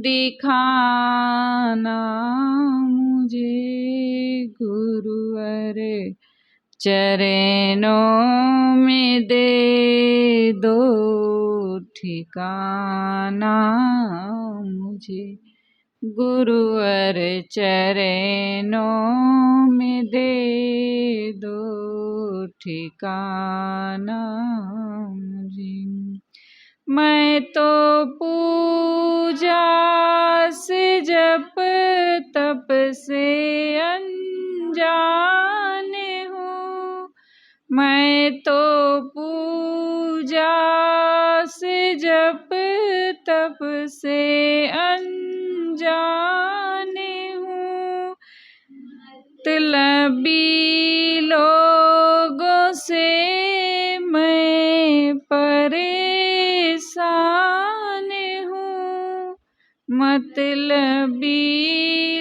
दिखाना मुझे गुरुवर चरणों में दे दो ठिकाना मुझे गुरुवर चरणों में दे दो ठिकाना मुझे। मैं तो पूजा से जप तप से अनजान हूँ। मैं तो पूजा से जप तप से अनजान हूँ। मतलबी लोगों से मैं परेशान हूँ। मतलबी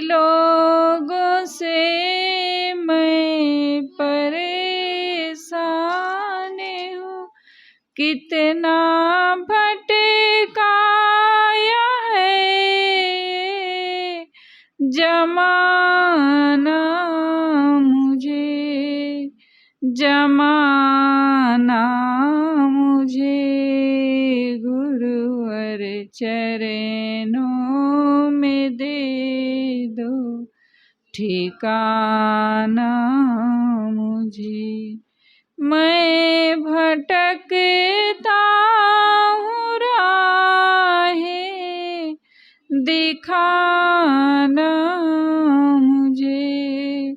लोगों से मैं परेशान हूँ। कितना भटकाया है जमाना मुझे, जमाना मुझे गुरुवर चरणों में दे दो ठिकाना मुझे। मैं भटकता हूँ राहें दिखाना मुझे,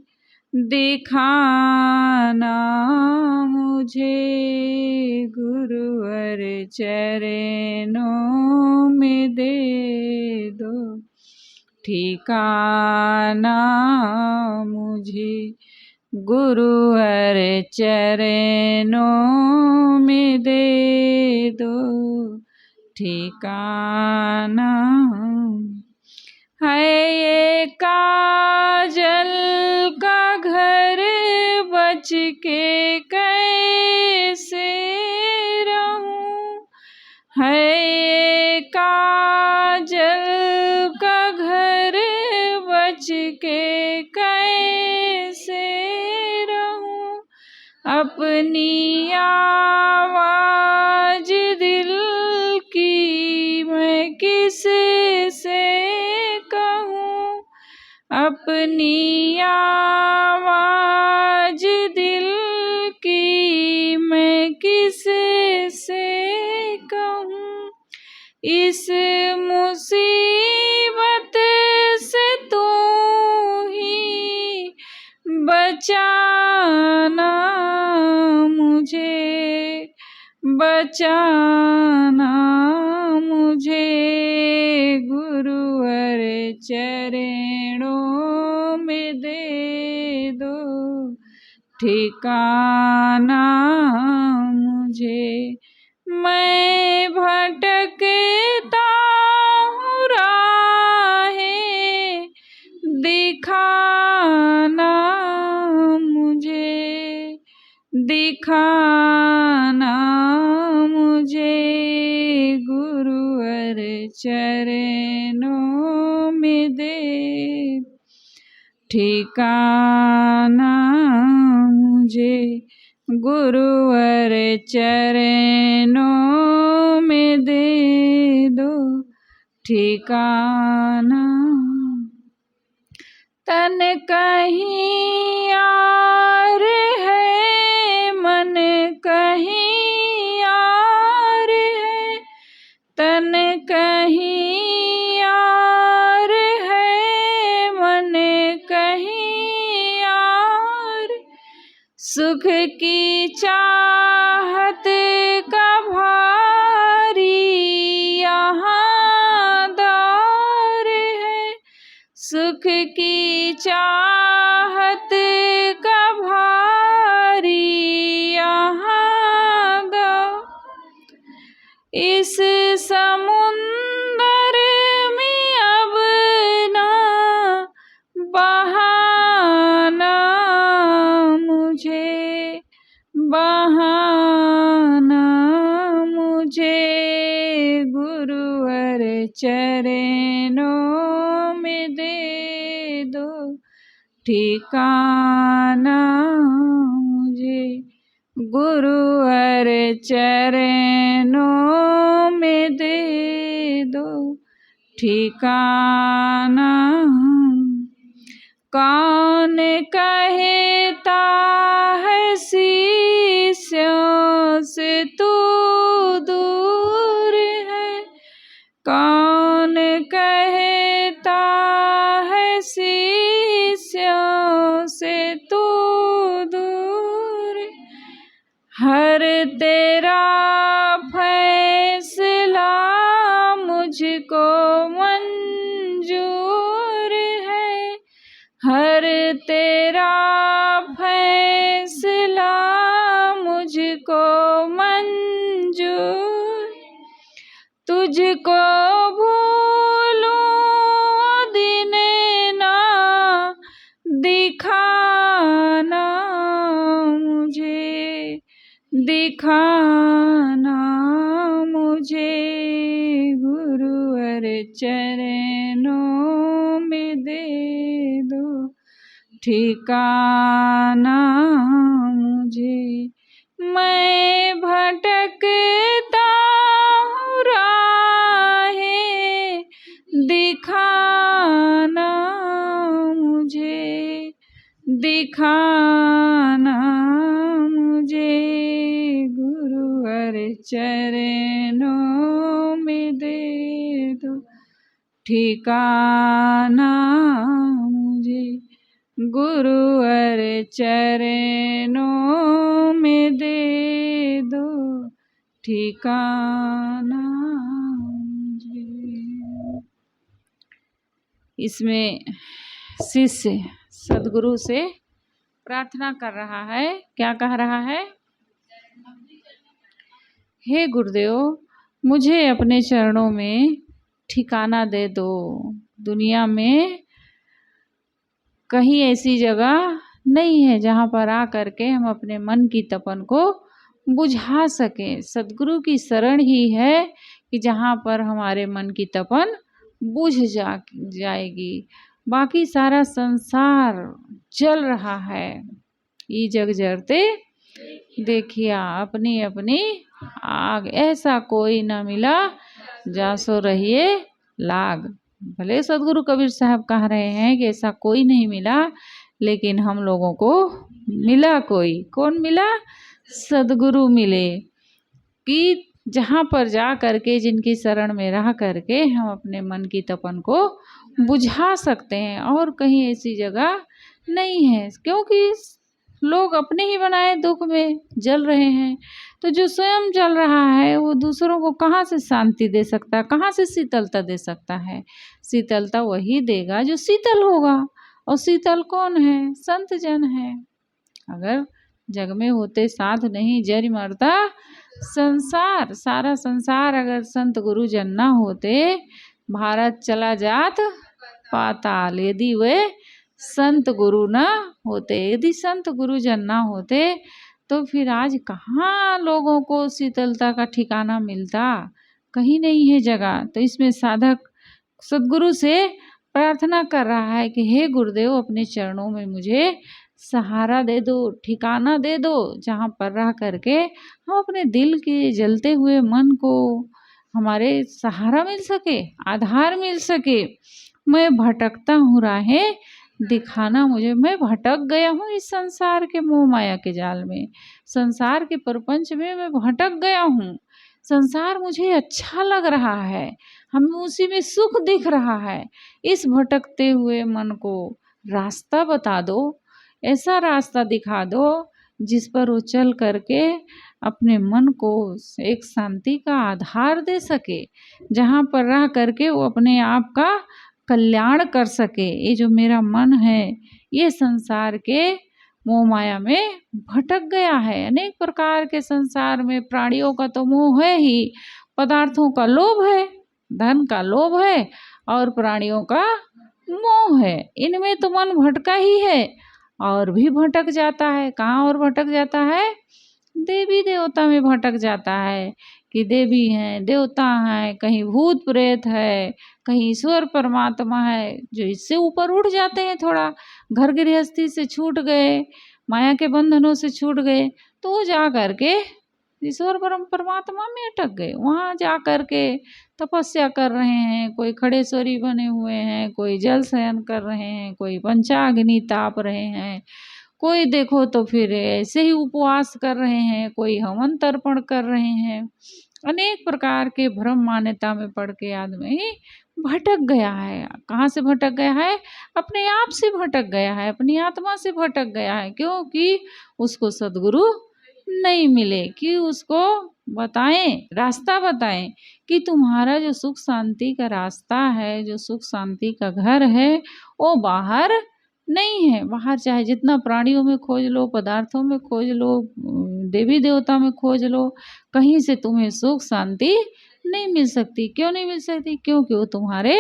दिखाना मुझे गुरुवर चरणों में दे दो ठिकाना मुझे गुरुवर चरणों में दे दो ठिकाना। है ये काजल का घर बच के कैसे रहूं। है ये काजल का घर बच के कैसे रहूं। अपनी आवाज दिल की मैं किससे कहूँ। अपनी आवाज दिल की मैं किससे कहूँ। इस मुसीबत से तू ही बचाना मुझे, बचाना मुझे गुरुवर चरणों में दे दो ठिकाना मुझे। मैं भटकता हूँ राहें दिखाना मुझे, दिखाना मुझे गुरुवर चरणों में दे ठिकाना मुझे गुरुवर चरणों में दे दो ठिकाना। तन कहीं और है मन कहीं और है। तन कहीं और है मन कहीं और। सुख की चाहत का भारी यहाँ दौर है। सुख की चाहत का भारी यहाँ दौर। इस समुंदर में अब ना बहाना मुझे, बहाना मुझे गुरुवर चरणों ठिकाना मुझे गुरुवर चरणों में दे दो ठिकाना। कौन कहता है शिष्यों से तू दूर है, कौन कहता है शिष्यों से तू दूर, हर तेरा फैसला मुझको मंजूर है, हर तेरा फैसला मुझको मंजूर। तुझको भूलूं दिन ना दिखाना मुझे, दिखाना मुझे गुरुवर चरणों में दे दो ठिकाना मुझे। मैं भटकता हूँ राहें, दिखाना मुझे, दिखाना मुझे गुरुवर चरणों में दे दो ठिकाना मुझे, गुरुवर चरणों में दे दो ठिकाना मुझे। इसमें शिष्य सद्गुरु से प्रार्थना कर रहा है। क्या कह रहा है? हे गुरुदेव, मुझे अपने चरणों में ठिकाना दे दो। दुनिया में कहीं ऐसी जगह नहीं है जहाँ पर आ करके हम अपने मन की तपन को बुझा सकें। सद्गुरु की शरण ही है कि जहाँ पर हमारे मन की तपन बुझ जाएगी। बाकी सारा संसार जल रहा है, ये जग जरते देखिया अपनी अपनी आग, ऐसा कोई न मिला जासो रहिए लाग। भले सद्गुरु कबीर साहब कह रहे हैं कि ऐसा कोई नहीं मिला, लेकिन हम लोगों को मिला कोई। कौन मिला? सद्गुरु मिले कि जहाँ पर जा करके जिनकी शरण में रह करके हम अपने मन की तपन को बुझा सकते हैं। और कहीं ऐसी जगह नहीं है, क्योंकि लोग अपने ही बनाए दुख में जल रहे हैं। तो जो स्वयं जल रहा है वो दूसरों को कहाँ से शांति दे सकता है, कहाँ से शीतलता दे सकता है? शीतलता वही देगा जो शीतल होगा। और शीतल कौन है? संत जन है। अगर जग में होते साथ नहीं जरी मरता संसार। सारा संसार अगर संत गुरु जन ना होते, भारत चला जात पाताल। यदि वे संत गुरु ना होते, यदि संत गुरु जन ना होते, तो फिर आज कहाँ लोगों को शीतलता का ठिकाना मिलता? कहीं नहीं है जगह। तो इसमें साधक सद्गुरु से प्रार्थना कर रहा है कि हे गुरुदेव, अपने चरणों में मुझे सहारा दे दो, ठिकाना दे दो, जहाँ पर रह करके हम अपने दिल के जलते हुए मन को हमारे सहारा मिल सके, आधार मिल सके। मैं भटकता हूँ राहें, दिखाना मुझे। मैं भटक गया हूँ इस संसार के मोह माया के जाल में, संसार के प्रपंच में मैं भटक गया हूँ। संसार मुझे अच्छा लग रहा है, हमें उसी में सुख दिख रहा है। इस भटकते हुए मन को रास्ता बता दो, ऐसा रास्ता दिखा दो जिस पर वो चल करके अपने मन को एक शांति का आधार दे सके, जहाँ पर रह करके वो अपने आप का कल्याण कर सके। ये जो मेरा मन है ये संसार के मोह माया में भटक गया है। अनेक प्रकार के संसार में प्राणियों का तो मोह है ही, पदार्थों का लोभ है, धन का लोभ है और प्राणियों का मोह है। इनमें तो मन भटका ही है और भी भटक जाता है। कहाँ और भटक जाता है? देवी देवता में भटक जाता है कि देवी हैं, देवता हैं, कहीं भूत प्रेत है, कहीं ईश्वर परमात्मा है, जो इससे ऊपर उठ जाते हैं थोड़ा। घर गृहस्थी से छूट गए, माया के बंधनों से छूट गए, तो वो जा करके ईश्वर परमात्मा में अटक गए। वहाँ जा करके तपस्या कर रहे हैं, कोई खड़ेश्वरी बने हुए हैं, कोई जल शयन कर रहे हैं, कोई पंचाग्नि ताप रहे हैं, कोई देखो तो फिर ऐसे ही उपवास कर रहे हैं, कोई हवन तर्पण कर रहे हैं। अनेक प्रकार के भ्रम मान्यता में पड़ के आदमी भटक गया है। कहाँ से भटक गया है? अपने आप से भटक गया है, अपनी आत्मा से भटक गया है। क्योंकि उसको सद्गुरु नहीं मिले कि उसको बताएं, रास्ता बताएं कि तुम्हारा जो सुख शांति का रास्ता है, जो सुख शांति का घर है, वो बाहर नहीं है। बाहर चाहे जितना प्राणियों में खोज लो, पदार्थों में खोज लो, देवी देवता में खोज लो, कहीं से तुम्हें सुख शांति नहीं मिल सकती। क्यों नहीं मिल सकती? क्योंकि वो तुम्हारे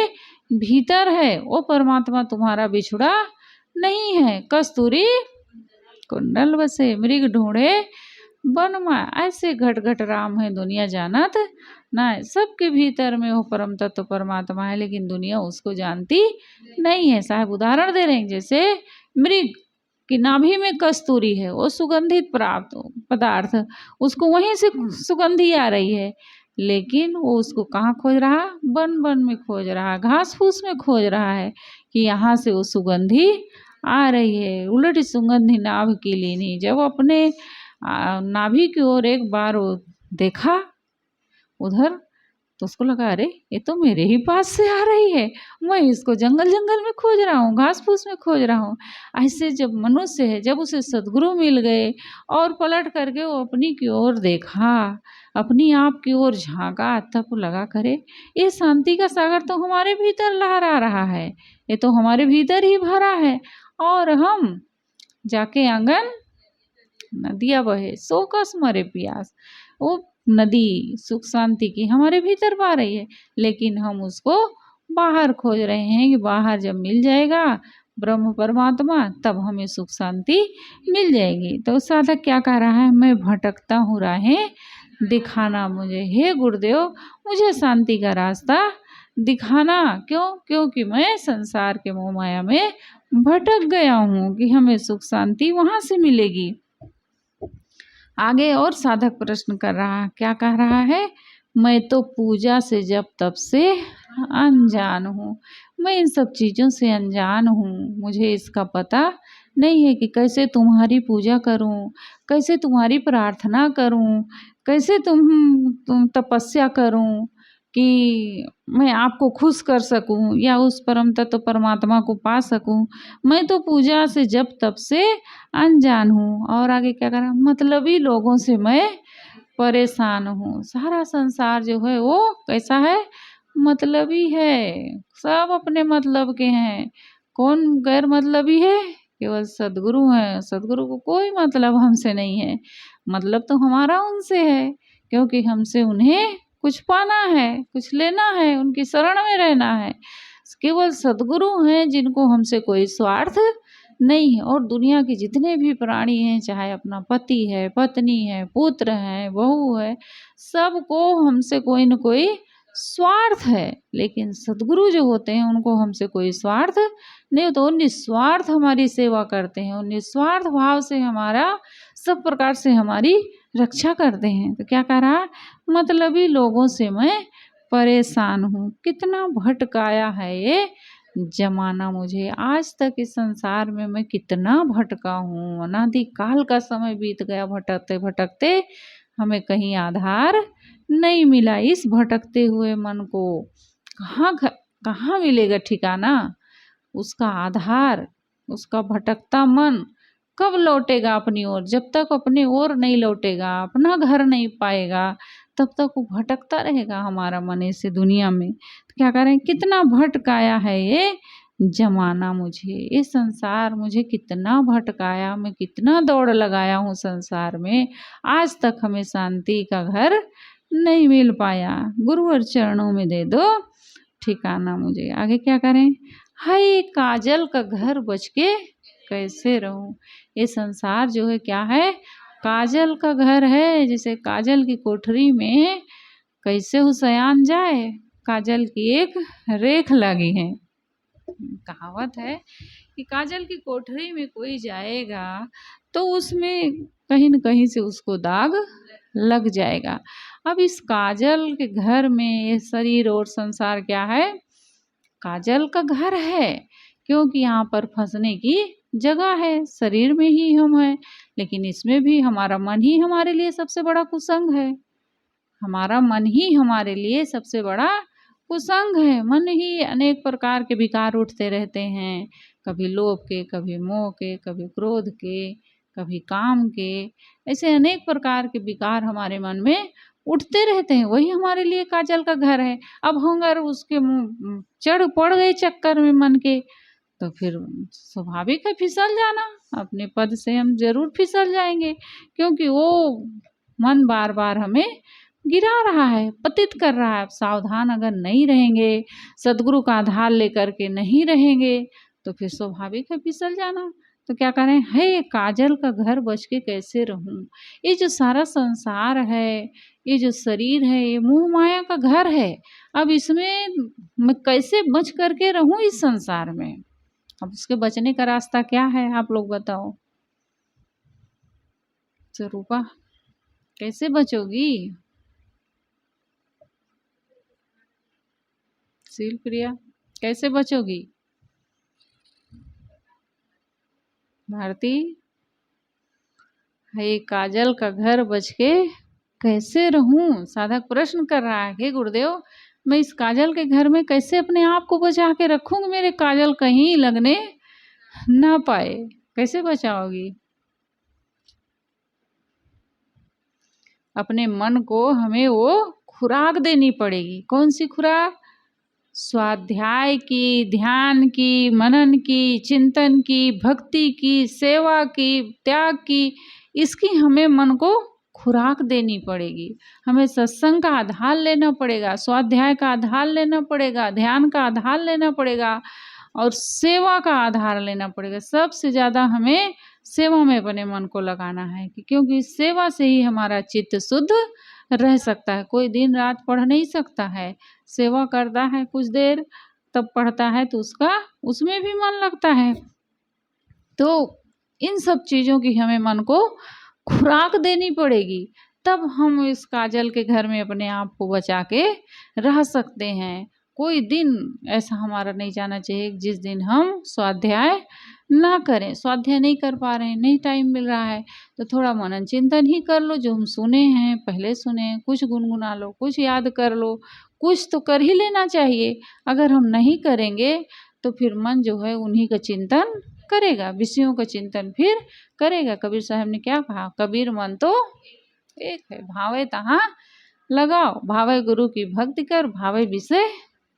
भीतर है। वो परमात्मा तुम्हारा बिछुड़ा नहीं है। कस्तूरी कुंडल बसे मृग ढूंढे बनमा, ऐसे घट घट राम है दुनिया जानत ना। सबके भीतर में वो परम तत्व परमात्मा है, लेकिन दुनिया उसको जानती नहीं है। साहब उदाहरण दे रहे हैं, जैसे मृग की नाभि में कस्तूरी है, वो सुगंधित प्राप्त पदार्थ, उसको वहीं से सुगंधी आ रही है, लेकिन वो उसको कहाँ खोज रहा? वन वन में खोज रहा, घास फूस में खोज रहा है कि यहाँ से वो सुगंधी आ रही है। उलट सुगंधी नाभ की लेनी। जब अपने नाभि की ओर एक बार वो देखा उधर, तो उसको लगा अरे ये तो मेरे ही पास से आ रही है, मैं इसको जंगल जंगल में खोज रहा हूँ, घास फूस में खोज रहा हूँ। ऐसे जब मनुष्य है, जब उसे सद्गुरु मिल गए और पलट करके वो अपनी की ओर देखा, अपनी आप की ओर झांका, तब लगा करे ये शांति का सागर तो हमारे भीतर लहरा रहा है, ये तो हमारे भीतर ही भरा है। और हम जाके आंगन नदियाँ बहे सो कस मरे प्यास, वो नदी सुख शांति की हमारे भीतर बह रही है, लेकिन हम उसको बाहर खोज रहे हैं कि बाहर जब मिल जाएगा ब्रह्म परमात्मा तब हमें सुख शांति मिल जाएगी। तो साधक क्या कह रहा है? मैं भटकता हूँ राहें दिखाना मुझे, हे गुरुदेव मुझे शांति का रास्ता दिखाना। क्यों? क्योंकि मैं संसार के मोह माया में भटक गया हूँ कि हमें सुख शांति वहाँ से मिलेगी। आगे और साधक प्रश्न कर रहा, क्या कह रहा है? मैं तो पूजा से जब तब से अनजान हूँ, मैं इन सब चीज़ों से अनजान हूँ, मुझे इसका पता नहीं है कि कैसे तुम्हारी पूजा करूँ, कैसे तुम्हारी प्रार्थना करूँ, कैसे तुम तपस्या करूँ कि मैं आपको खुश कर सकूं या उस परम तत्व परमात्मा को पा सकूं। मैं तो पूजा से जब तब से अनजान हूँ। और आगे क्या करा? मतलबी लोगों से मैं परेशान हूँ। सारा संसार जो है वो कैसा है? मतलबी है, सब अपने मतलब के हैं। कौन गैर मतलबी है? केवल सद्गुरु है। सद्गुरु को कोई मतलब हमसे नहीं है, मतलब तो हमारा उनसे है, क्योंकि हमसे उन्हें कुछ पाना है, कुछ लेना है, उनकी शरण में रहना है। केवल सद्गुरु हैं जिनको हमसे कोई स्वार्थ नहीं है। और दुनिया के जितने भी प्राणी हैं, चाहे अपना पति है, पत्नी है, पुत्र है, बहू है, सबको हमसे कोई न कोई स्वार्थ है। लेकिन सद्गुरु जो होते हैं उनको हमसे कोई स्वार्थ नहीं, तो निस्वार्थ हमारी सेवा करते हैं, और निस्वार्थ भाव से हमारा सब प्रकार से हमारी रक्षा करते हैं। तो क्या कह रहा? मतलबी लोगों से मैं परेशान हूँ। कितना भटकाया है ये जमाना मुझे। आज तक इस संसार में मैं कितना भटका हूँ। अनादि काल का समय बीत गया भटकते भटकते, हमें कहीं आधार नहीं मिला। इस भटकते हुए मन को कहाँ मिलेगा ठिकाना? उसका आधार, उसका भटकता मन कब लौटेगा अपनी ओर? जब तक अपनी ओर नहीं लौटेगा, अपना घर नहीं पाएगा, तब तक वो भटकता रहेगा हमारा मन ऐसे दुनिया में। तो क्या करें? कितना भटकाया है ये जमाना मुझे, ये संसार मुझे कितना भटकाया, मैं कितना दौड़ लगाया हूँ संसार में, आज तक हमें शांति का घर नहीं मिल पाया। गुरुवर चरणों में दे दो ठिकाना मुझे। आगे क्या करें? हाय काजल का घर बच के कैसे रहूं? ये संसार जो है क्या है? काजल का घर है। जैसे काजल की कोठरी में कैसे हुसैन जाए, काजल की एक रेख लगी है। कहावत है कि काजल की कोठरी में कोई जाएगा तो उसमें कहीं न कहीं से उसको दाग लग जाएगा। अब इस काजल के घर में ये शरीर और संसार क्या है? काजल का घर है, क्योंकि यहाँ पर फंसने की जगह है, शरीर में ही हम हैं, लेकिन इसमें भी हमारा मन ही हमारे लिए सबसे बड़ा कुसंग है। हमारा मन ही हमारे लिए सबसे बड़ा कुसंग है। मन ही अनेक प्रकार के विकार उठते रहते हैं, कभी लोभ के, कभी मोह के, कभी क्रोध के, कभी काम के, ऐसे अनेक प्रकार के विकार हमारे मन में उठते रहते हैं। वही हमारे लिए काजल का घर है। अब हम अगर उसके चढ़ पड़ गए चक्कर में मन के, तो फिर स्वाभाविक है फिसल जाना। अपने पद से हम जरूर फिसल जाएंगे, क्योंकि वो मन बार बार हमें गिरा रहा है, पतित कर रहा है। अब सावधान अगर नहीं रहेंगे, सदगुरु का आधार लेकर के नहीं रहेंगे, तो फिर स्वाभाविक है फिसल जाना। तो क्या करें? है काजल का घर बच के कैसे रहूं? ये जो सारा संसार है, ये जो शरीर है, ये मोह माया का घर है। अब इसमें मैं कैसे बच करके रहूं इस संसार में? अब उसके बचने का रास्ता क्या है, आप लोग बताओ। स्वरूपा कैसे बचोगी? शील प्रिया कैसे बचोगी? भारती है काजल का घर बच के कैसे रहूं? साधक प्रश्न कर रहा है, हे गुरुदेव मैं इस काजल के घर में कैसे अपने आप को बचा के रखूंगी? मेरे काजल कहीं लगने ना पाए। कैसे बचाओगी? अपने मन को हमें वो खुराक देनी पड़ेगी। कौन सी खुराक? स्वाध्याय की, ध्यान की, मनन की, चिंतन की, भक्ति की, सेवा की, त्याग की, इसकी हमें मन को खुराक देनी पड़ेगी। हमें सत्संग का आधार लेना पड़ेगा, स्वाध्याय का आधार लेना पड़ेगा, ध्यान का आधार लेना पड़ेगा और सेवा का आधार लेना पड़ेगा। सबसे ज़्यादा हमें सेवा में अपने मन को लगाना है, क्योंकि सेवा से ही हमारा चित्त शुद्ध रह सकता है। कोई दिन रात पढ़ नहीं सकता है, सेवा करता है कुछ देर तब पढ़ता है तो उसका उसमें भी मन लगता है। तो इन सब चीज़ों की हमें मन को खुराक देनी पड़ेगी, तब हम इस काजल के घर में अपने आप को बचा के रह सकते हैं। कोई दिन ऐसा हमारा नहीं जाना चाहिए जिस दिन हम स्वाध्याय ना करें। स्वाध्याय नहीं कर पा रहे हैं, नहीं टाइम मिल रहा है, तो थोड़ा मनन चिंतन ही कर लो। जो हम सुने हैं, पहले सुने, कुछ गुनगुना लो, कुछ याद कर लो, कुछ तो कर ही लेना चाहिए। अगर हम नहीं करेंगे तो फिर मन जो है उन्हीं का चिंतन करेगा, विषयों का चिंतन फिर करेगा। कबीर साहब ने क्या कहा? कबीर मन तो एक है, भावे तहाँ लगाओ। भावे गुरु की भक्ति कर, भावे विषय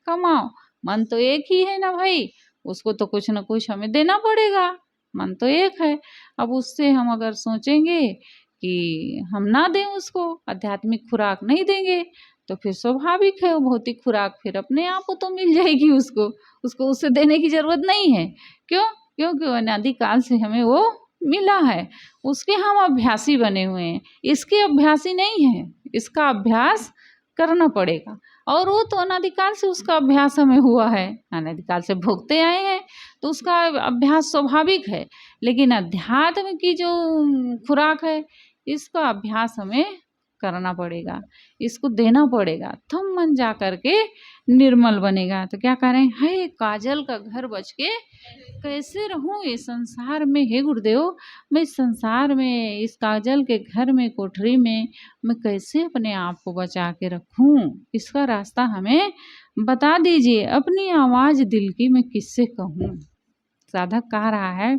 कमाओ। मन तो एक ही है ना भाई, उसको तो कुछ ना कुछ हमें देना पड़ेगा। मन तो एक है। अब उससे हम अगर सोचेंगे कि हम ना दें उसको, आध्यात्मिक खुराक नहीं देंगे, तो फिर स्वाभाविक है वो भौतिक खुराक फिर अपने आप को तो मिल जाएगी उसको उससे देने की जरूरत नहीं है। क्यों? क्योंकि अनादिकाल से हमें वो मिला है, उसके हम अभ्यासी बने हुए हैं। इसके अभ्यासी नहीं है, इसका अभ्यास करना पड़ेगा। और वो तो अनादिकाल से उसका अभ्यास हमें हुआ है, अनादिकाल से भोगते आए हैं, तो उसका अभ्यास स्वाभाविक है। लेकिन अध्यात्म की जो खुराक है, इसका अभ्यास हमें करना पड़ेगा, इसको देना पड़ेगा, तब मन जा करके निर्मल बनेगा। तो क्या करें? है काजल का घर बच के कैसे रहूं इस संसार में? हे गुरुदेव मैं इस संसार में, इस काजल के घर में, कोठरी में मैं कैसे अपने आप को बचा के रखूं? इसका रास्ता हमें बता दीजिए। अपनी आवाज़ दिल की मैं किससे कहूँ? साधक कह रहा है,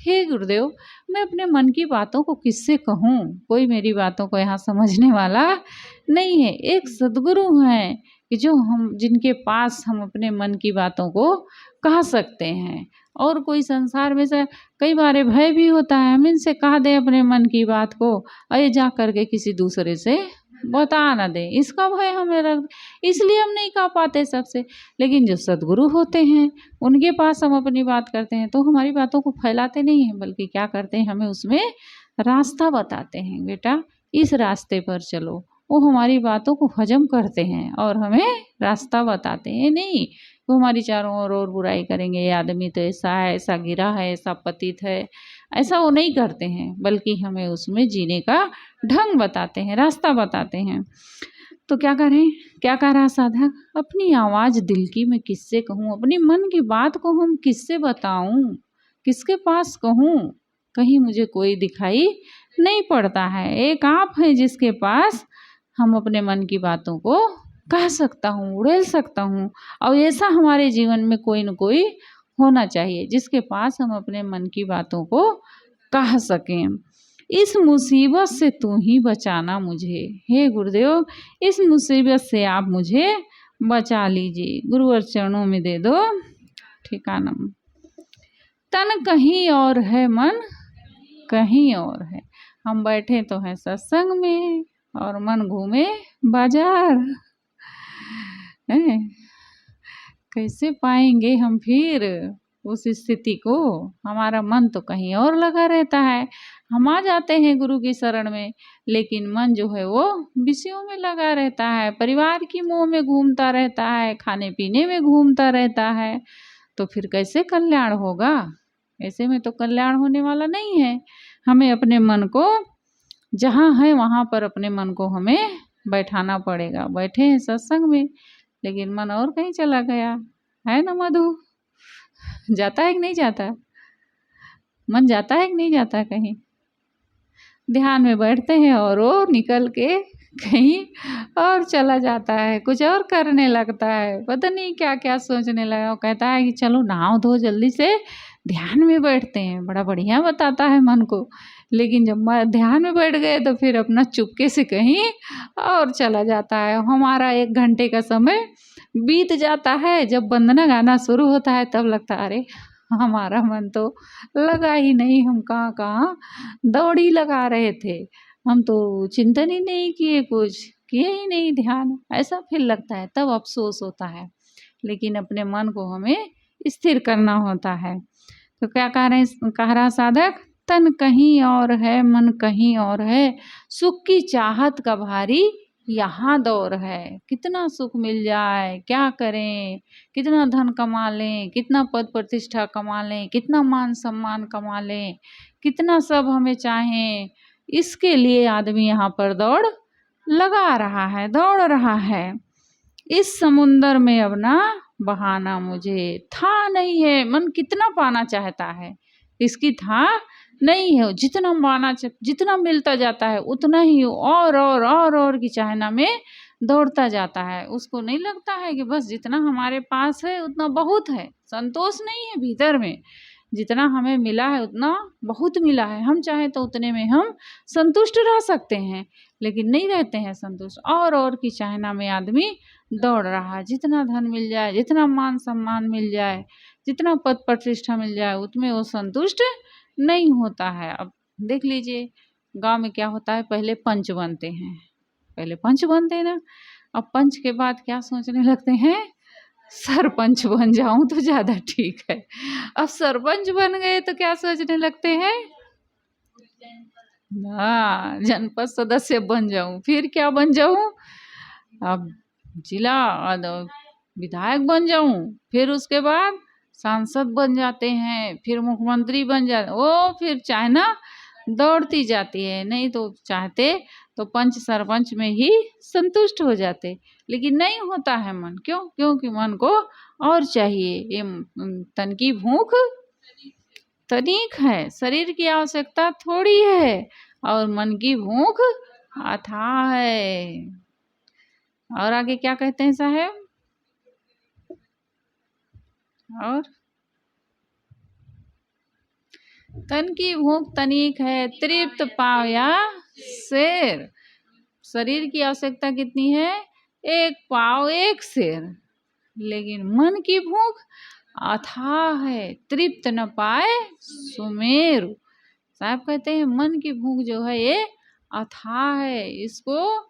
हे गुरुदेव मैं अपने मन की बातों को किससे कहूँ? कोई मेरी बातों को यहाँ समझने वाला नहीं है। एक सद्गुरु हैं कि जो जिनके पास हम अपने मन की बातों को कह सकते हैं। और कोई संसार में से कई बार भय भी होता है, हम इनसे कह दें अपने मन की बात को, और जा करके किसी दूसरे से बता ना दें, इसका भय हमें रख, इसलिए हम नहीं कह पाते सबसे। लेकिन जो सद्गुरु होते हैं उनके पास हम अपनी बात करते हैं तो हमारी बातों को फैलाते नहीं हैं, बल्कि क्या करते हैं, हमें उसमें रास्ता बताते हैं। बेटा इस रास्ते पर चलो, वो हमारी बातों को हजम करते हैं और हमें रास्ता बताते हैं। नहीं, वो हमारी चारों ओर और बुराई करेंगे, ये आदमी तो ऐसा है, ऐसा गिरा है, ऐसा पतित है, ऐसा वो नहीं करते हैं, बल्कि हमें उसमें जीने का ढंग बताते हैं, रास्ता बताते हैं। तो क्या करें? क्या कह रहा साधक? अपनी आवाज़ दिल की मैं किससे कहूँ, अपनी मन की बात को हम किससे बताऊँ, किसके पास कहूँ? कहीं मुझे कोई दिखाई नहीं पड़ता है। एक आप हैं जिसके पास हम अपने मन की बातों को कह सकता हूँ, उड़ेल सकता हूँ। और ऐसा हमारे जीवन में कोई न कोई होना चाहिए जिसके पास हम अपने मन की बातों को कह सकें। इस मुसीबत से तू ही बचाना मुझे, हे गुरुदेव, इस मुसीबत से आप मुझे बचा लीजिए। गुरुवर चरणों में दे दो ठिकाना। तन कहीं और है, मन कहीं और है। हम बैठे तो हैं सत्संग में और मन घूमे बाजार। कैसे पाएंगे हम फिर उस स्थिति को? हमारा मन तो कहीं और लगा रहता है। हम आ जाते हैं गुरु की शरण में, लेकिन मन जो है वो विषयों में लगा रहता है, परिवार की मोह में घूमता रहता है, खाने पीने में घूमता रहता है। तो फिर कैसे कल्याण होगा? ऐसे में तो कल्याण होने वाला नहीं है। हमें अपने मन को जहाँ है वहाँ पर अपने मन को हमें बैठाना पड़ेगा। बैठे हैं सत्संग में, लेकिन मन और कहीं चला गया है ना मधु? जाता है कि नहीं जाता? मन जाता है कि नहीं जाता कहीं? ध्यान में बैठते हैं और वो निकल के कहीं और चला जाता है, कुछ और करने लगता है, पता नहीं क्या क्या सोचने लगा। वो कहता है कि चलो नहाओ धो जल्दी से, ध्यान में बैठते हैं। बड़ा बढ़िया बताता है मन को, लेकिन जब ध्यान में बैठ गए तो फिर अपना चुपके से कहीं और चला जाता है। हमारा 1 घंटे का समय बीत जाता है। जब वंदना गाना शुरू होता है तब लगता है अरे हमारा मन तो लगा ही नहीं, हम कहाँ कहाँ दौड़ी लगा रहे थे, हम तो चिंतन ही नहीं किए, कुछ किए ही नहीं ध्यान, ऐसा फिर लगता है। तब अफसोस होता है। लेकिन अपने मन को हमें स्थिर करना होता है। तो क्या कह रहा साधक? तन कहीं और है, मन कहीं और है, सुख की चाहत का भारी यहाँ दौर है। कितना सुख मिल जाए, क्या करें, कितना धन कमा लें, कितना पद प्रतिष्ठा कमा लें, कितना मान सम्मान कमा लें, कितना सब हमें चाहें, इसके लिए आदमी यहाँ पर दौड़ लगा रहा है, दौड़ रहा है। इस समुंदर में अब ना बहाना मुझे था नहीं है। मन कितना पाना चाहता है, इसकी था नहीं है। जितना पाना, जितना मिलता जाता है उतना ही और की चाहना में दौड़ता जाता है। उसको नहीं लगता है कि बस जितना हमारे पास है उतना बहुत है। संतोष नहीं है भीतर में। जितना हमें मिला है उतना बहुत मिला है, हम चाहे तो उतने में हम संतुष्ट रह सकते हैं, लेकिन नहीं रहते हैं संतुष्ट। और की चाहना में आदमी दौड़ रहा है। जितना धन मिल जाए, जितना मान सम्मान मिल जाए, जितना पद प्रतिष्ठा मिल जाए, उसमें वो संतुष्ट नहीं होता है। अब देख लीजिए गांव में क्या होता है, पहले पंच बनते हैं, पहले पंच बनते हैं ना, अब पंच के बाद क्या सोचने लगते हैं, सरपंच बन जाऊं तो ज़्यादा ठीक है। अब सरपंच बन गए तो क्या सोचने लगते हैं, हाँ जनपद सदस्य बन जाऊं, फिर क्या बन जाऊं, अब जिला विधायक बन जाऊं, फिर उसके बाद सांसद बन जाते हैं, फिर मुख्यमंत्री बन जाते, वो फिर चाहना दौड़ती जाती है। नहीं तो चाहते तो पंच सरपंच में ही संतुष्ट हो जाते, लेकिन नहीं होता है मन। क्यों? क्योंकि मन को और चाहिए। ये तन की भूख तनिक है, शरीर की आवश्यकता थोड़ी है, और मन की भूख अथाह है। और आगे क्या कहते हैं साहब? और तन की भूख तनिक है, तृप्त पाया शेर। शरीर की आवश्यकता कितनी है? 1 पाव 1 शेर। लेकिन मन की भूख अथाह है, तृप्त न पाए सुमेरु। साहब कहते हैं मन की भूख जो है ये अथाह है, इसको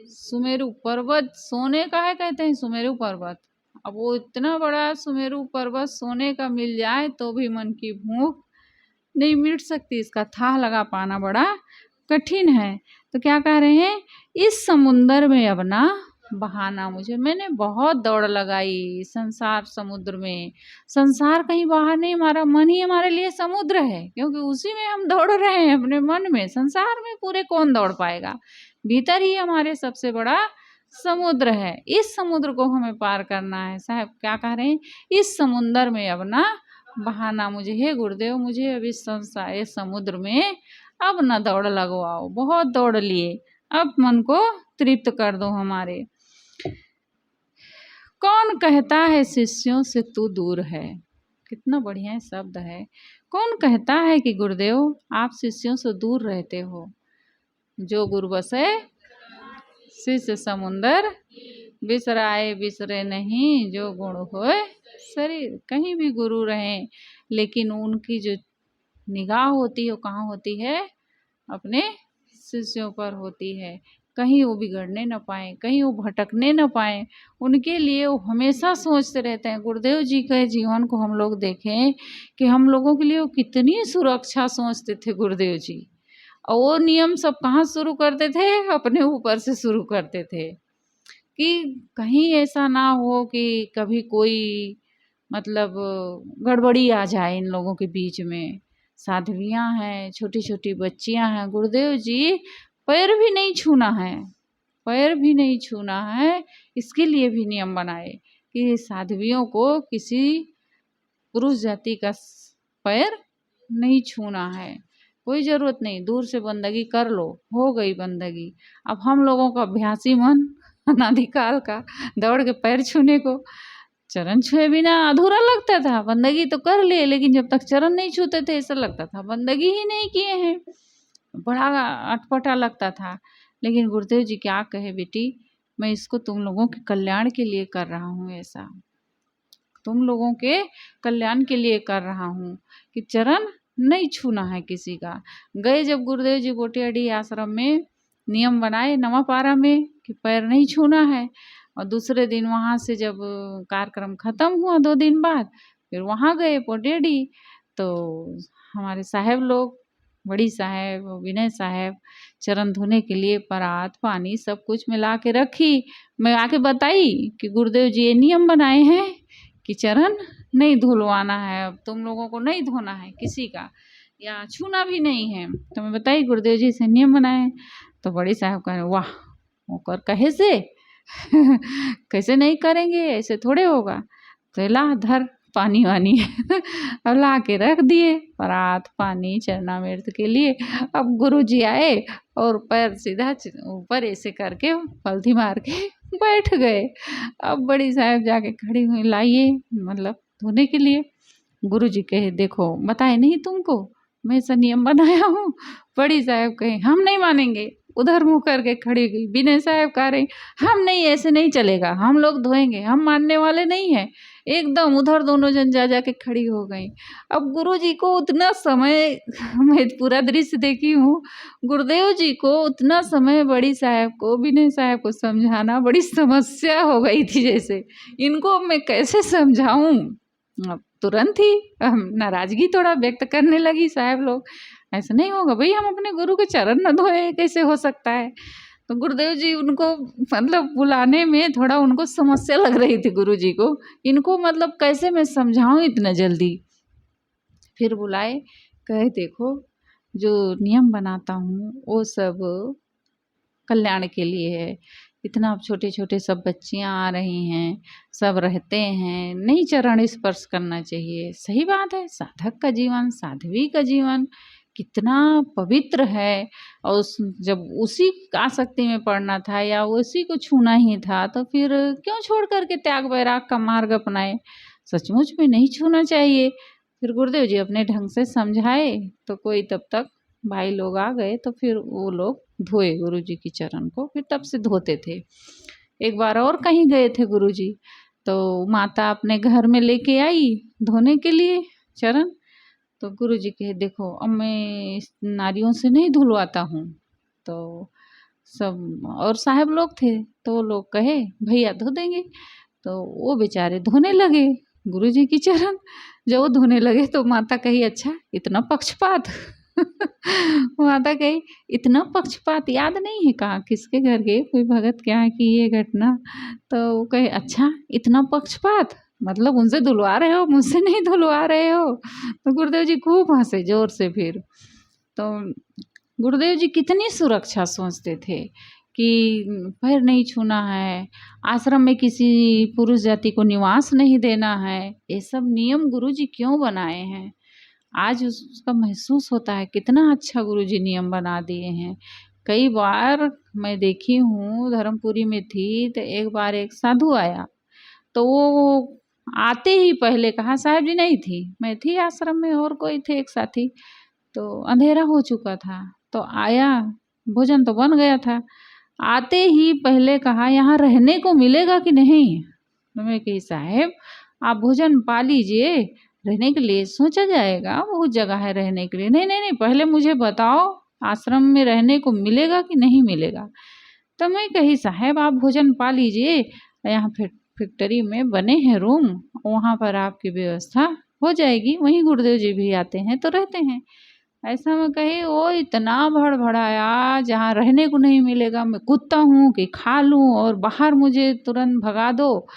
सुमेरु पर्वत सोने का है, कहते हैं सुमेरु पर्वत। अब वो इतना बड़ा सुमेरु पर्वत सोने का मिल जाए तो भी मन की भूख नहीं मिट सकती, इसका थाह लगा पाना बड़ा कठिन है। तो क्या कह रहे हैं, इस समुंदर में अब ना बहाना मुझे। मैंने बहुत दौड़ लगाई संसार समुद्र में, संसार कहीं बाहर नहीं, हमारा मन ही हमारे लिए समुद्र है, क्योंकि उसी में हम दौड़ रहे हैं अपने मन में। संसार में पूरे कौन दौड़ पाएगा, भीतर ही हमारे सबसे बड़ा समुद्र है। इस समुद्र को हमें पार करना है। साहब क्या कह रहे हैं, इस समुद्र में अब ना बहाना मुझे। हे गुरुदेव, मुझे अब इस संसार, इस समुद्र में अब ना दौड़ लगवाओ, बहुत दौड़ लिए, अब मन को तृप्त कर दो हमारे। कौन कहता है शिष्यों से तू दूर है, कितना बढ़िया शब्द है। कौन कहता है कि गुरुदेव आप शिष्यों से दूर रहते हो। जो गुरु बसे शिष्य समुंदर, बिसराए बिसरे नहीं जो गुण होए शरीर। कहीं भी गुरु रहें, लेकिन उनकी जो निगाह होती है वो कहाँ होती है, अपने शिष्यों पर होती है। कहीं वो बिगड़ने न पाए, कहीं वो भटकने न पाए, उनके लिए वो हमेशा सोचते रहते हैं। गुरुदेव जी के जीवन को हम लोग देखें कि हम लोगों के लिए वो कितनी सुरक्षा सोचते थे गुरुदेव जी। और वो नियम सब कहाँ शुरू करते थे, अपने ऊपर से शुरू करते थे कि कहीं ऐसा ना हो कि कभी कोई मतलब गड़बड़ी आ जाए इन लोगों के बीच में। साध्वियाँ हैं, छोटी छोटी बच्चियाँ हैं, गुरुदेव जी पैर भी नहीं छूना है, पैर भी नहीं छूना है। इसके लिए भी नियम बनाए कि साध्वियों को किसी पुरुष जाति का पैर नहीं छूना है। कोई ज़रूरत नहीं, दूर से बंदगी कर लो, हो गई बंदगी। अब हम लोगों का अभ्यासी मन अनादिकाल का दौड़ के पैर छूने को, चरण छुए बिना अधूरा लगता था। बंदगी तो कर लिए, लेकिन जब तक चरण नहीं छूते थे ऐसा लगता था बंदगी ही नहीं किए हैं, बड़ा अटपटा लगता था। लेकिन गुरुदेव जी क्या कहे, बेटी मैं इसको तुम लोगों के कल्याण के लिए कर रहा हूँ, ऐसा तुम लोगों के कल्याण के लिए कर रहा हूँ कि चरण नहीं छूना है किसी का। गए जब गुरुदेव जी गोटियाडी आश्रम में नियम बनाए नवापारा में कि पैर नहीं छूना है, और दूसरे दिन वहाँ से जब कार्यक्रम ख़त्म हुआ 2 दिन बाद, फिर वहाँ गए पोटेडी, तो हमारे साहब लोग, बड़ी साहब विनय साहब, चरण धोने के लिए परात पानी सब कुछ मिला के रखी। मैं आके बताई कि गुरुदेव जी ये नियम बनाए हैं कि चरण नहीं धुलवाना है, अब तुम लोगों को नहीं धोना है किसी का, या छूना भी नहीं है। तो मैं बताई गुरुदेव जी से नियम बनाए। तो बड़ी साहब कह रहे वाह, वो कर कहे से कैसे नहीं करेंगे, ऐसे थोड़े होगा। तो ला धर पानी वानी अब ला के रख दिए परात पानी चरणामृत के लिए। अब गुरु जी आए और पैर सीधा ऊपर ऐसे करके पलथी मार के बैठ गए। अब बड़ी साहब जाके खड़ी हुई, लाइए मतलब धोने के लिए। गुरु जी कहे देखो बताए नहीं तुमको, मैं ऐसा नियम बनाया हूँ। बड़ी साहब कहे हम नहीं मानेंगे, उधर मुँह करके खड़ी गई। विनय साहब कह रहे हम नहीं, ऐसे नहीं चलेगा, हम लोग धोएंगे, हम मानने वाले नहीं हैं। एकदम उधर दोनों जन जा के खड़ी हो गई। अब गुरु जी को उतना समय मैं पूरा दृश्य देखी हूँ, गुरुदेव जी को उतना समय बड़ी साहब को, विनय साहब को समझाना बड़ी समस्या हो गई थी। जैसे इनको मैं कैसे समझाऊं, अब तुरंत ही नाराजगी थोड़ा व्यक्त करने लगी साहब लोग। ऐसा नहीं होगा भाई, हम अपने गुरु के चरण न धोए, कैसे हो सकता है। तो गुरुदेव जी उनको मतलब बुलाने में थोड़ा उनको समस्या लग रही थी गुरु जी को, इनको मतलब कैसे मैं समझाऊं इतना जल्दी। फिर बुलाए, कहे देखो जो नियम बनाता हूँ वो सब कल्याण के लिए है। इतना छोटे छोटे सब बच्चियाँ आ रही हैं, सब रहते हैं, नहीं चरण स्पर्श करना चाहिए। सही बात है, साधक का जीवन, साध्वी का जीवन कितना पवित्र है। और जब उसी आसक्ति में पड़ना था या उसी को छूना ही था, तो फिर क्यों छोड़ करके त्याग वैराग का मार्ग अपनाए। सचमुच में नहीं छूना चाहिए। फिर गुरुदेव जी अपने ढंग से समझाए, तो कोई तब तक भाई लोग आ गए, तो फिर वो लोग धोए गुरु जी की चरण को। फिर तब से धोते थे। एक बार और कहीं गए थे गुरु जी, तो माता अपने घर में लेके आई धोने के लिए चरण। तो गुरु जी कहे देखो अब मैं नारियों से नहीं धुलवाता हूँ। तो सब और साहब लोग थे, तो वो लोग कहे भैया धो देंगे। तो वो बेचारे धोने लगे गुरु जी की चरण। जब वो धोने लगे तो माता कही अच्छा इतना पक्षपात माता कही इतना पक्षपात याद नहीं है, कहाँ किसके घर गए कोई भगत के यहाँ की ये घटना। तो वो कहे अच्छा इतना पक्षपात, मतलब उनसे धुलवा रहे हो, मुझसे नहीं धुलवा रहे हो। तो गुरुदेव जी खूब हंसे जोर से। फिर तो गुरुदेव जी कितनी सुरक्षा सोचते थे कि पैर नहीं छूना है, आश्रम में किसी पुरुष जाति को निवास नहीं देना है। ये सब नियम गुरु जी क्यों बनाए हैं, आज उसका महसूस होता है कितना अच्छा गुरु जी नियम बना दिए हैं। कई बार मैं देखी हूँ, धर्मपुरी में थी तो एक बार एक साधु आया, तो वो आते ही पहले कहा, साहब जी नहीं थी, मैं थी आश्रम में और कोई थे एक साथी, तो अंधेरा हो चुका था। तो आया, भोजन तो बन गया था, आते ही पहले कहा यहाँ रहने को मिलेगा कि नहीं। तो मैं कही साहब आप भोजन पा लीजिए, रहने के लिए सोचा जाएगा, बहुत जगह है रहने के लिए। नहीं नहीं नहीं, पहले मुझे बताओ आश्रम में रहने को मिलेगा कि नहीं मिलेगा। तो मैं कही साहब आप भोजन पा लीजिए, यहाँ फैक्ट्री में बने हैं रूम, वहाँ पर आपकी व्यवस्था हो जाएगी, वहीं गुरुदेव जी भी आते हैं तो रहते हैं। ऐसा में कही वो इतना भड़बड़ाया, जहाँ रहने को नहीं मिलेगा मैं कुत्ता हूँ कि खा लूँ और बाहर मुझे तुरंत भगा दो,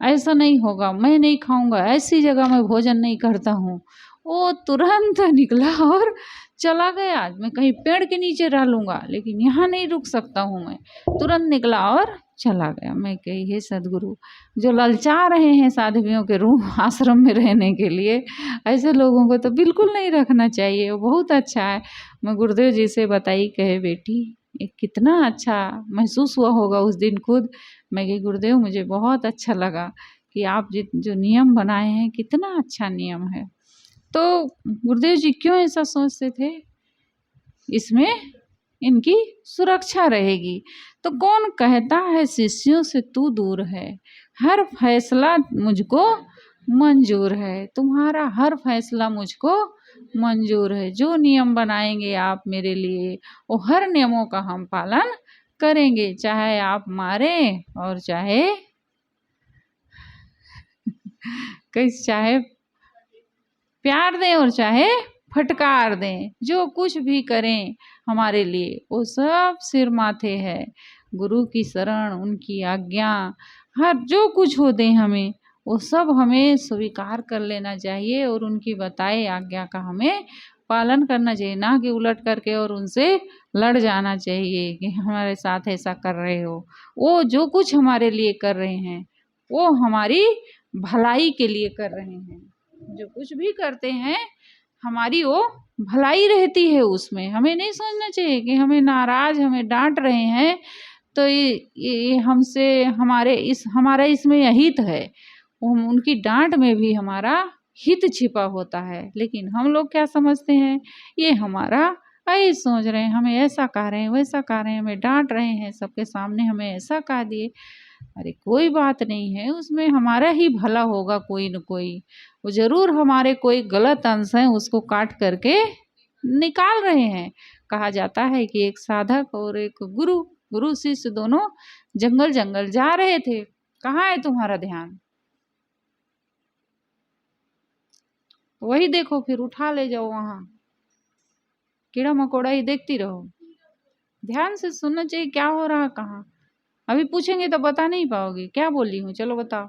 ऐसा नहीं होगा, मैं नहीं खाऊंगा, ऐसी जगह मैं भोजन नहीं करता हूँ। वो तुरंत निकला और चला गया, मैं कहीं पेड़ के नीचे रह लूँगा लेकिन यहाँ नहीं रुक सकता हूँ। मैं तुरंत निकला और चला गया। मैं कही हे सदगुरु, जो ललचा रहे हैं साधवियों के रूम आश्रम में रहने के लिए, ऐसे लोगों को तो बिल्कुल नहीं रखना चाहिए। वो बहुत अच्छा है। मैं गुरुदेव जी से बताई, कहे बेटी ये कितना अच्छा महसूस हुआ होगा उस दिन खुद। मैं कही गुरुदेव मुझे बहुत अच्छा लगा कि आप जो नियम बनाए हैं कितना अच्छा नियम है। तो गुरुदेव जी क्यों ऐसा सोचते थे, इसमें इनकी सुरक्षा रहेगी। तो कौन कहता है शिष्यों से तू दूर है, हर फैसला मुझको मंजूर है, तुम्हारा हर फैसला मुझको मंजूर है। जो नियम बनाएंगे आप मेरे लिए, वो हर नियमों का हम पालन करेंगे, चाहे आप मारें और चाहे प्यार दें और चाहे फटकार दें, जो कुछ भी करें हमारे लिए वो सब सिर माथे है। गुरु की शरण, उनकी आज्ञा, हर जो कुछ हो दें हमें, वो सब हमें स्वीकार कर लेना चाहिए और उनकी बताए आज्ञा का हमें पालन करना चाहिए, ना कि उलट करके और उनसे लड़ जाना चाहिए कि हमारे साथ ऐसा कर रहे हो। वो जो कुछ हमारे लिए कर रहे हैं वो हमारी भलाई के लिए कर रहे हैं। जो कुछ भी करते हैं हमारी वो भलाई रहती है उसमें। हमें नहीं सोचना चाहिए कि हमें नाराज, हमें डांट रहे हैं तो ये हमसे हमारा इसमें अहित है। उनकी डांट में भी हमारा हित छिपा होता है, लेकिन हम लोग क्या समझते हैं, ये हमारा ऐसे सोच रहे हैं, हमें ऐसा कह रहे हैं, वैसा कह रहे हैं, हमें डांट रहे हैं, सबके सामने हमें ऐसा कह दिए। अरे कोई बात नहीं है, उसमें हमारा ही भला होगा कोई न कोई। वो जरूर हमारे कोई गलत अंश है उसको काट करके निकाल रहे हैं। कहा जाता है कि एक साधक और एक गुरु शिष्य दोनों जंगल जंगल जा रहे थे। कहाँ है तुम्हारा ध्यान, वही देखो, फिर उठा ले जाओ, वहां कीड़ा मकोड़ा ही देखती रहो। ध्यान से सुनना चाहिए क्या हो रहा कहाँ। अभी पूछेंगे तो बता नहीं पाओगे क्या बोली हूँ, चलो बताओ।